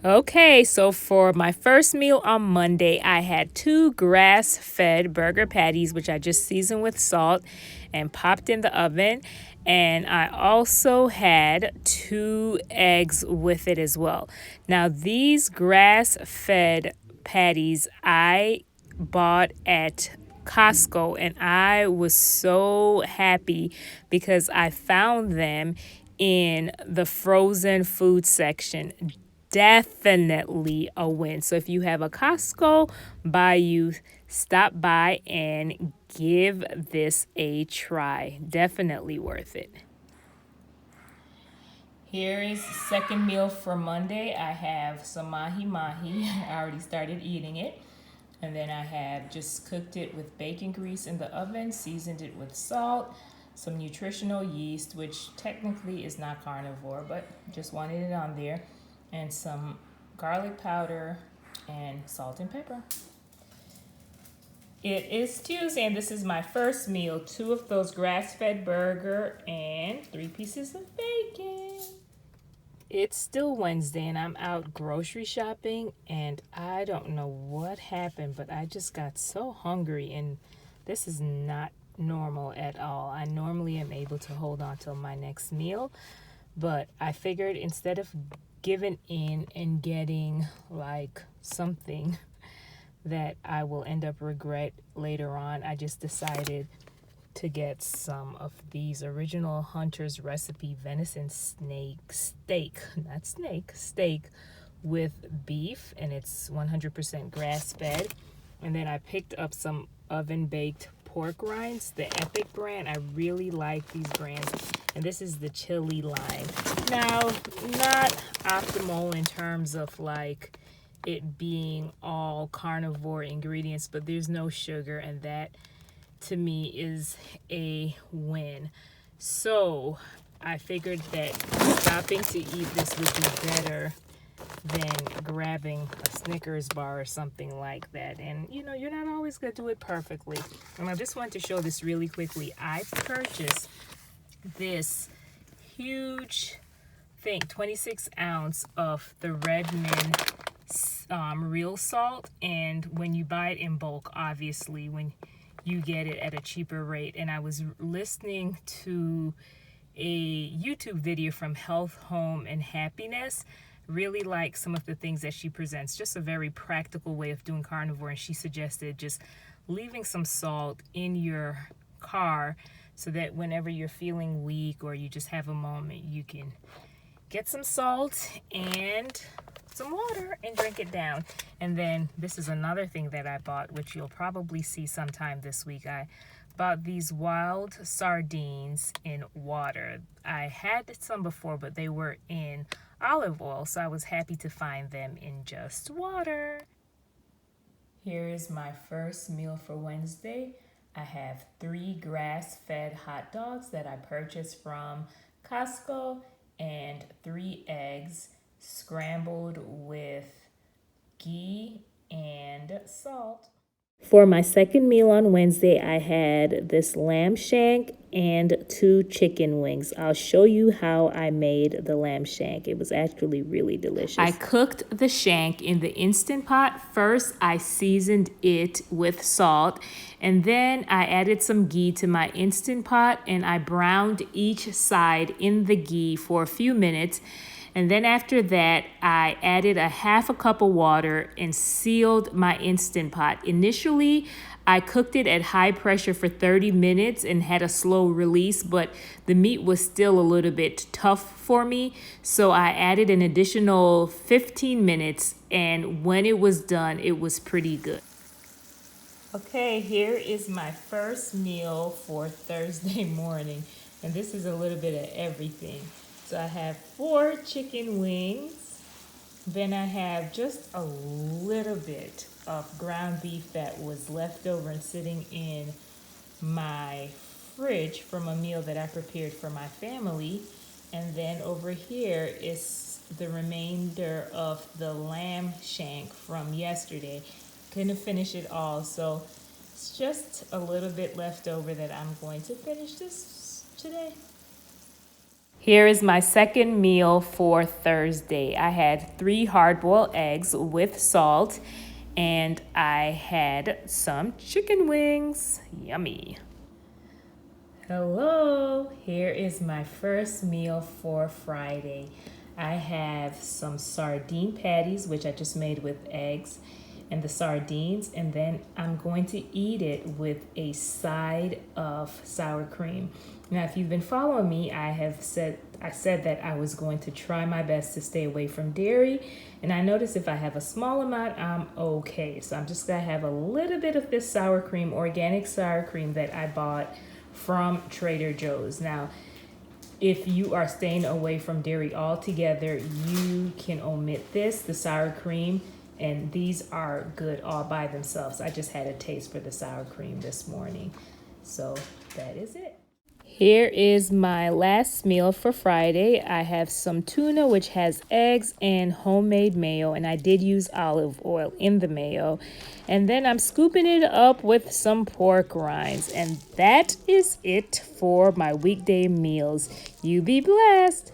Okay, so for my first meal on Monday, I had two grass-fed burger patties, which I just seasoned with salt and popped in the oven. And I also had two eggs with it as well. Now, these grass-fed patties I bought at Costco, and I was so happy because I found them in the frozen food section. Definitely a win. So if you have a Costco by you, stop by and give this a try. Definitely worth it. Here is second meal for Monday. I have some mahi mahi. I already started eating it. And then I have just cooked it with bacon grease in the oven, seasoned it with salt, some nutritional yeast, which technically is not carnivore, but just wanted it on there, and some garlic powder and salt and pepper. It is Tuesday, and this is my first meal. Two of those grass-fed burger and 3 pieces of bacon. It's still Wednesday and I'm out grocery shopping, and I don't know what happened, but I just got so hungry, and this is not normal at all. I normally am able to hold on till my next meal, but I figured instead of giving in and getting like something that I will end up regret later on, I just decided to get some of these original Hunter's recipe venison steak with beef, and it's 100% grass fed. And then I picked up some oven baked pork rinds, the Epic brand. I really like these brands, and this is the chili line. Now, not optimal in terms of like it being all carnivore ingredients, but there's no sugar, and that to me is a win. So I figured that stopping to eat this would be better than grabbing a Snickers bar or something like that. And you know, you're not always going to do it perfectly. And I just want to show this really quickly. I purchased this huge thing, 26 ounce of the Redmond real salt. And when you buy it in bulk, obviously, when you get it at a cheaper rate. And I was listening to a YouTube video from Health, Home, and Happiness. Really like some of the things that she presents. Just a very practical way of doing carnivore. And she suggested just leaving some salt in your car so that whenever you're feeling weak or you just have a moment, you can get some salt and some water and drink it down. And then this is another thing that I bought, which you'll probably see sometime this week. I bought these wild sardines in water. I had some before, but they were in olive oil, so I was happy to find them in just water. Here is my first meal for Wednesday. I have 3 grass-fed hot dogs that I purchased from Costco and 3 eggs scrambled with ghee and salt. For my second meal on Wednesday, I had this lamb shank and 2 chicken wings. I'll show you how I made the lamb shank. It was actually really delicious. I cooked the shank in the Instant Pot. First, I seasoned it with salt, and then I added some ghee to my Instant Pot, and I browned each side in the ghee for a few minutes. And then after that, I added a half a cup of water and sealed my Instant Pot. Initially, I cooked it at high pressure for 30 minutes and had a slow release, but the meat was still a little bit tough for me. So I added an additional 15 minutes, and when it was done, it was pretty good. Okay, here is my first meal for Thursday morning, and this is a little bit of everything. So I have 4 chicken wings. Then I have just a little bit of ground beef that was left over and sitting in my fridge from a meal that I prepared for my family. And then over here is the remainder of the lamb shank from yesterday. Couldn't finish it all, so it's just a little bit left over that I'm going to finish this today. Here is my second meal for Thursday. I had 3 hard-boiled eggs with salt, and I had some chicken wings. Yummy. Hello, here is my first meal for Friday. I have some sardine patties, which I just made with eggs and the sardines, and then I'm going to eat it with a side of sour cream. Now, if you've been following me, I said that I was going to try my best to stay away from dairy, and I noticed if I have a small amount, I'm okay. So I'm just gonna have a little bit of this sour cream, organic sour cream that I bought from Trader Joe's. Now, if you are staying away from dairy altogether, you can omit the sour cream, and these are good all by themselves. I just had a taste for the sour cream this morning. So that is it. Here is my last meal for Friday. I have some tuna, which has eggs and homemade mayo, and I did use olive oil in the mayo. And then I'm scooping it up with some pork rinds. And that is it for my weekday meals. You be blessed.